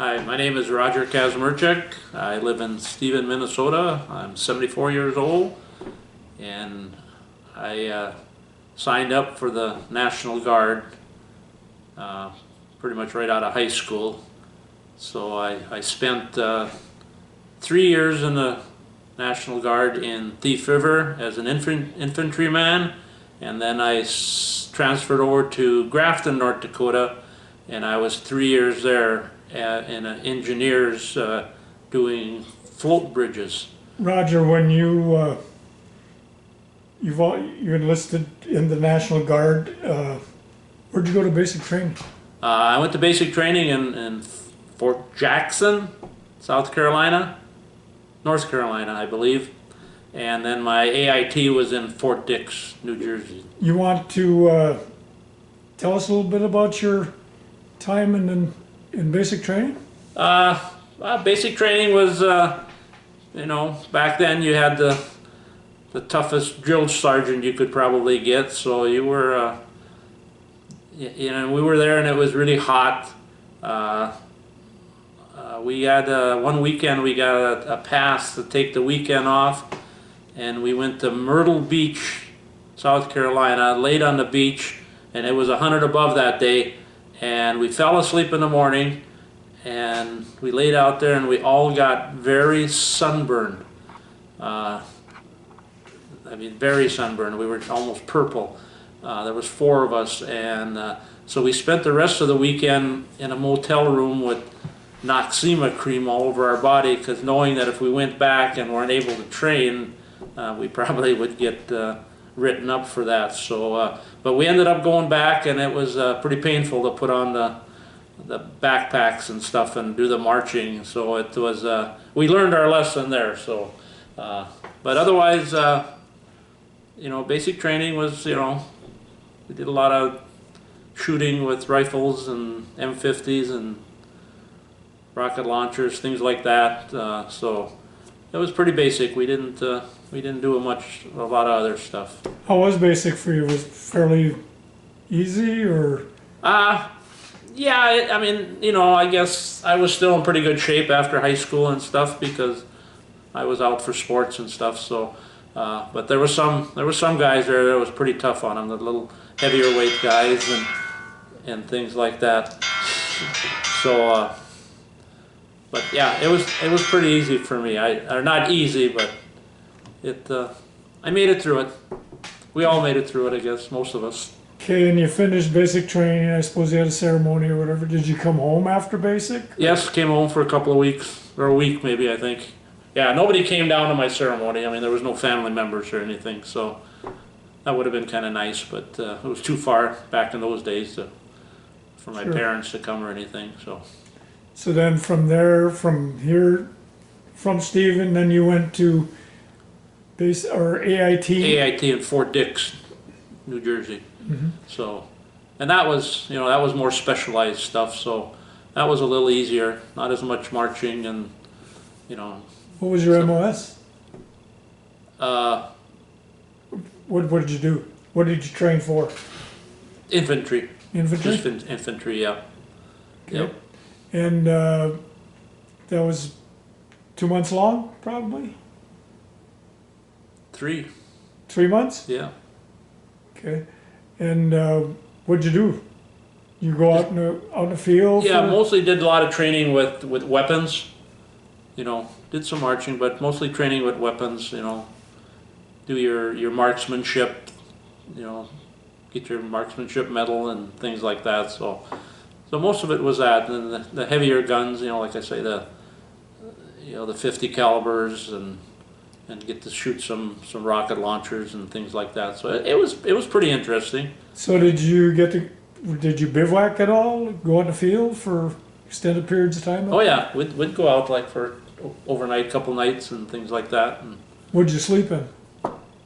Hi, my name is Roger Kazmierczak. I live in Stephen, Minnesota. I'm 74 years old, and I signed up for the National Guard pretty much right out of high school. So I spent 3 years in the National Guard in Thief River as an infantryman, and then I transferred over to Grafton, North Dakota, and I was 3 years there in engineers doing float bridges. Roger, when you you enlisted in the National Guard, where'd you go to basic training? I went to basic training in Fort Jackson, South Carolina, North Carolina, I believe, and then my AIT was in Fort Dix, New Jersey. You want to tell us a little bit about your time in basic training? Basic training was, you know, back then you had the toughest drill sergeant you could probably get, so you were, you know, we were there and it was really hot. We had one weekend we got a pass to take the weekend off, and we went to Myrtle Beach, South Carolina, laid on the beach, and it was 100 above that day, and we fell asleep in the morning, and we laid out there and we all got very sunburned. I mean, very sunburned. We were almost purple. There was 4 of us, and so we spent the rest of the weekend in a motel room with Noxema cream all over our body, because knowing that if we went back and weren't able to train, we probably would get written up for that. So, but we ended up going back, and it was pretty painful to put on the backpacks and stuff and do the marching. So it was, we learned our lesson there. So, but otherwise, you know, basic training was, you know, we did a lot of shooting with rifles and M50s and rocket launchers, things like that. So it was pretty basic. We didn't do a lot of other stuff. How was basic for you? Was it fairly easy, or? Yeah, I mean, you know, I guess I was still in pretty good shape after high school and stuff, because I was out for sports and stuff. So, but there was some guys there that was pretty tough on them, the little heavier weight guys and things like that. So, but yeah, it was pretty easy for me. Or not easy, but I made it through it. We all made it through it, I guess, most of us. Okay, and you finished basic training. I suppose you had a ceremony or whatever. Did you come home after basic? Yes, came home for a couple of weeks, or a week maybe, I think. Yeah, nobody came down to my ceremony. I mean, there was no family members or anything, so that would have been kind of nice, but it was too far back in those days for my parents to come or anything. So then from there, from Stephen, then you went to AIT? AIT in Fort Dix, New Jersey. Mm-hmm. So, and that was, you know, that was more specialized stuff, so that was a little easier, not as much marching and, you know. What was your MOS? What did you do? What did you train for? Infantry. Infantry? Just infantry, yeah. Okay. Yep. And that was 2 months long, probably? 3. 3 months? Yeah. Okay. And what'd you do? You go out in the field? Yeah, mostly did a lot of training with weapons. You know, did some marching, but mostly training with weapons. You know, do your marksmanship. You know, get your marksmanship medal and things like that. So most of it was that, and the heavier guns. You know, like I say, the 50 calibers and get to shoot some rocket launchers and things like that. So it was pretty interesting. So did you bivouac at all? Go out in the field for extended periods of time? Oh yeah, we'd go out like for overnight, couple nights and things like that. And what'd you sleep in?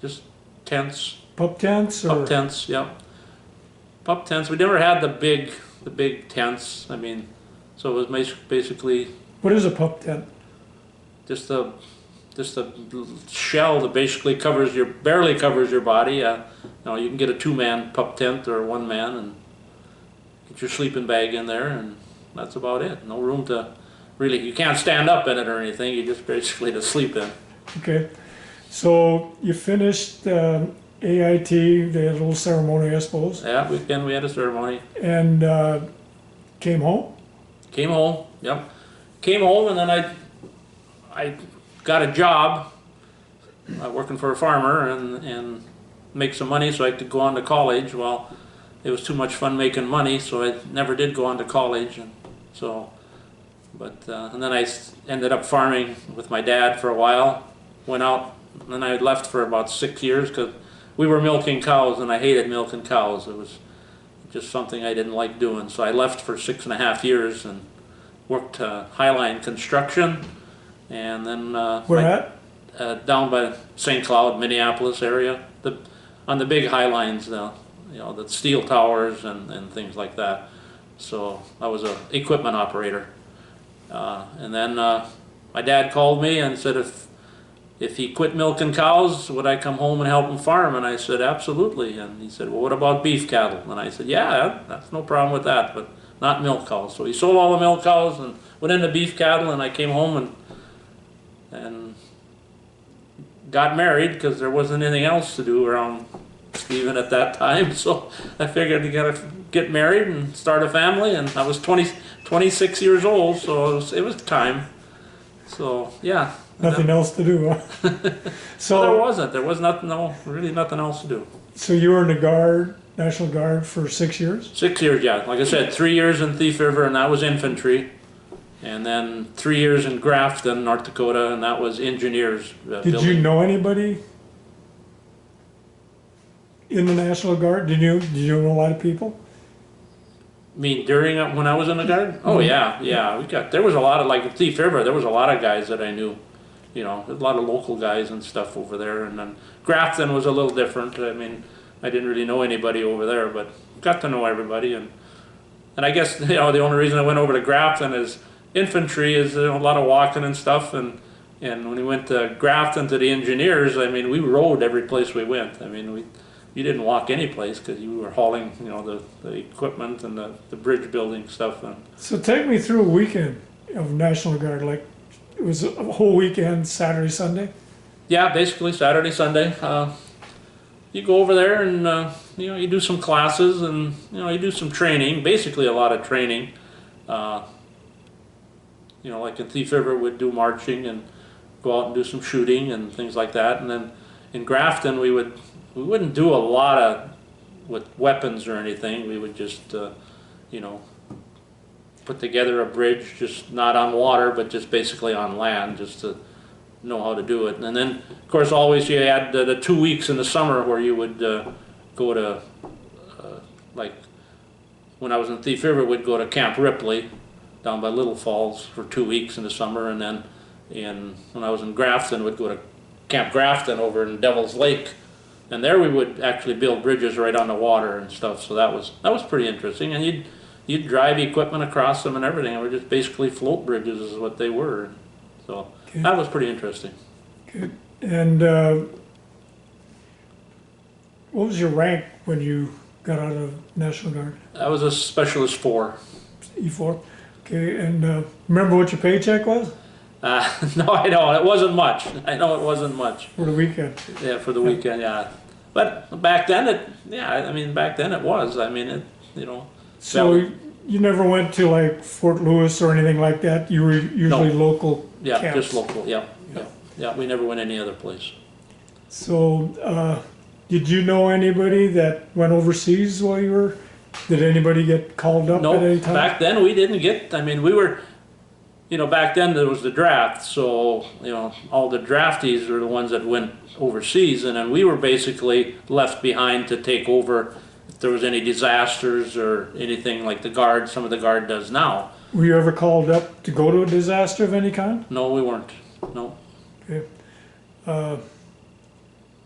just tents. Pup tents? Or? Pup tents, yeah. Pup tents. We never had the big tents. I mean, so it was basically. What is a pup tent? Just a shell that basically barely covers your body. You know, you can get a 2-man pup tent or 1 man and get your sleeping bag in there, and that's about it. No room to really, you can't stand up in it or anything, you just basically to sleep in. Okay. So you finished AIT, they had a little ceremony, I suppose, Yeah, we had a ceremony. and came home? Came home, yep. Came home and then I got a job working for a farmer and make some money so I could go on to college. Well, it was too much fun making money, so I never did go on to college. And so, and then I ended up farming with my dad for a while. Went out, and then I left for about 6 years because we were milking cows and I hated milking cows. It was just something I didn't like doing. So I left for 6.5 years and worked Highline Construction, and then Where at? Down by St. Cloud, Minneapolis area, on the big high lines, the steel towers and things like that. So I was a equipment operator, and then my dad called me and said if he quit milking cows, would I come home and help him farm? And I said absolutely. And he said, well, what about beef cattle? And I said, yeah, that's no problem with that, but not milk cows. So he sold all the milk cows and went into beef cattle, and I came home and got married because there wasn't anything else to do around Stephen at that time. So I figured to get married and start a family, and I was 26 years old, so it was time. So yeah. Nothing else to do, huh? So there was nothing, really nothing else to do. So you were in the Guard, National Guard for 6 years? 6 years, yeah. Like I said, 3 years in Thief River, and that was infantry. And then 3 years in Grafton, North Dakota, and that was engineers. Did you know anybody in the National Guard? Did you know a lot of people? I mean, when I was in the Guard? Oh yeah, there was a lot of, like in Thief River, there was a lot of guys that I knew. A lot of local guys and stuff over there. And then Grafton was a little different. I mean, I didn't really know anybody over there, but got to know everybody. And I guess, the only reason I went over to Grafton is infantry is a lot of walking and stuff. And when we went to Grafton to the engineers, I mean, we rode every place we went. I mean, you didn't walk any place because you were hauling, the equipment and the bridge building stuff. And so take me through a weekend of National Guard, like it was a whole weekend, Saturday, Sunday? yeah, basically Saturday, Sunday. You go over there and you do some classes and you do some training. Basically, a lot of training. Like in Thief River, we'd do marching and go out and do some shooting and things like that. And then in Grafton, we wouldn't do a lot with weapons or anything. We would just put together a bridge, just not on water, but just basically on land, just to know how to do it. And then, of course, always you had the 2 weeks in the summer where you would go to, like, when I was in Thief River, we'd go to Camp Ripley down by Little Falls for 2 weeks in the summer, and then when I was in Grafton, we'd go to Camp Grafton over in Devil's Lake, and there we would actually build bridges right on the water and stuff. So that was pretty interesting, and you'd drive equipment across them and everything. And we're just basically float bridges is what they were. So okay. That was pretty interesting. Good. And what was your rank when you got out of National Guard? I was a Specialist 4. E4. Okay, and remember what your paycheck was? No, I don't. It wasn't much. I know it wasn't much. For the weekend? Yeah, for the weekend, yeah. But back then back then it was. I mean, So you never went to like Fort Lewis or anything like that? You were usually local Yeah, camps. just local, yeah. We never went any other place. So did you know anybody that went overseas while you were, did anybody get called up at any time? No, back then we didn't get, we were, back then there was the draft, so, all the draftees were the ones that went overseas, and then we were basically left behind to take over if there was any disasters or anything like some of the Guard does now. Were you ever called up to go to a disaster of any kind? No, we weren't, no. Okay.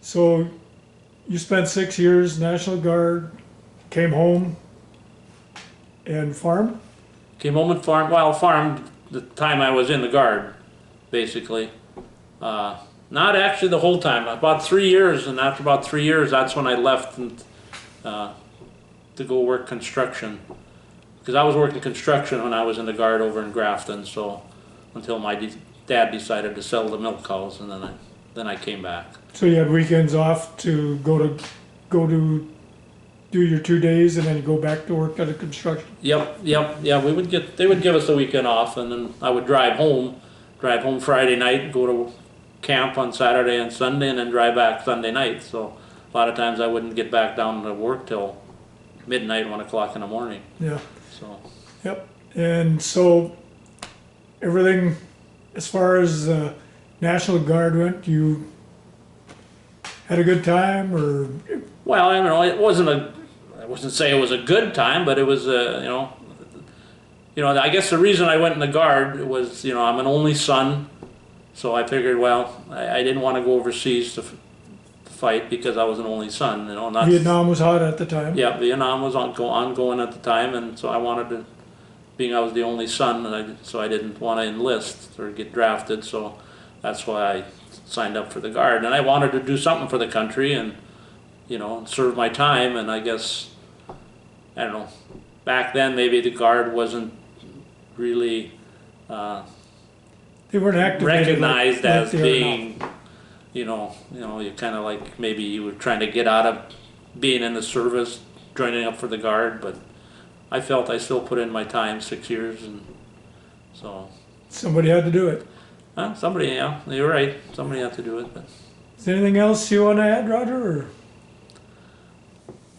So you spent 6 years National Guard, came home and farmed? Came home and farmed the time I was in the Guard, basically. Not actually the whole time, about 3 years, and after about 3 years, that's when I left to go work construction. because I was working construction when I was in the Guard over in Grafton, so until my dad decided to sell the milk cows, and then I came back. So you had weekends off to go to do your 2 days and then go back to work at a construction? Yep, yeah, they would give us a weekend off, and then I would drive home Friday night, go to camp on Saturday and Sunday, and then drive back Sunday night. So a lot of times I wouldn't get back down to work till midnight, 1 o'clock in the morning. Yeah. So. Yep. And so everything, as far as National Guard went, you had a good time, or? Well, I don't know. I wouldn't say it was a good time, but it was I guess the reason I went in the Guard was, I'm an only son, so I figured, well, I didn't want to go overseas to fight because I was an only son. Vietnam was hot at the time. Yeah, Vietnam was ongoing at the time, and so I wanted to, being I was the only son, so I didn't want to enlist or get drafted, so that's why I signed up for the Guard. And I wanted to do something for the country and, serve my time, and I guess, I don't know, back then maybe the Guard wasn't really they weren't activated recognized like as they are being, now. you kind of like maybe you were trying to get out of being in the service, joining up for the Guard, but I felt I still put in my time, 6 years, and so. Somebody had to do it. Somebody, yeah, you're right, somebody had to do it, but. Is there anything else you want to add, Roger? Or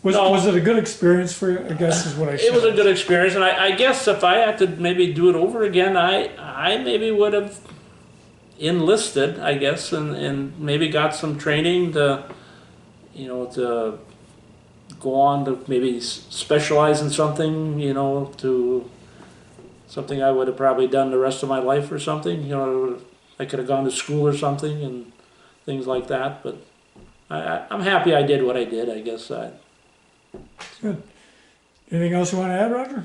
No. Was it a good experience for you? I guess is what I said. It was a good experience, and I guess if I had to maybe do it over again, I maybe would have enlisted, I guess, and maybe got some training to, to go on to maybe specialize in something, to something I would have probably done the rest of my life or something. I could have gone to school or something and things like that, but I'm happy I did what I did, I guess. Good. Anything else you want to add, Roger?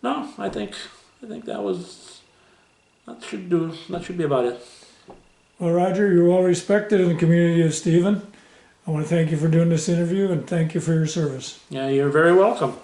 No, I think that should be about it. Well, Roger, you're well respected in the community of Stephen. I want to thank you for doing this interview and thank you for your service. Yeah, you're very welcome.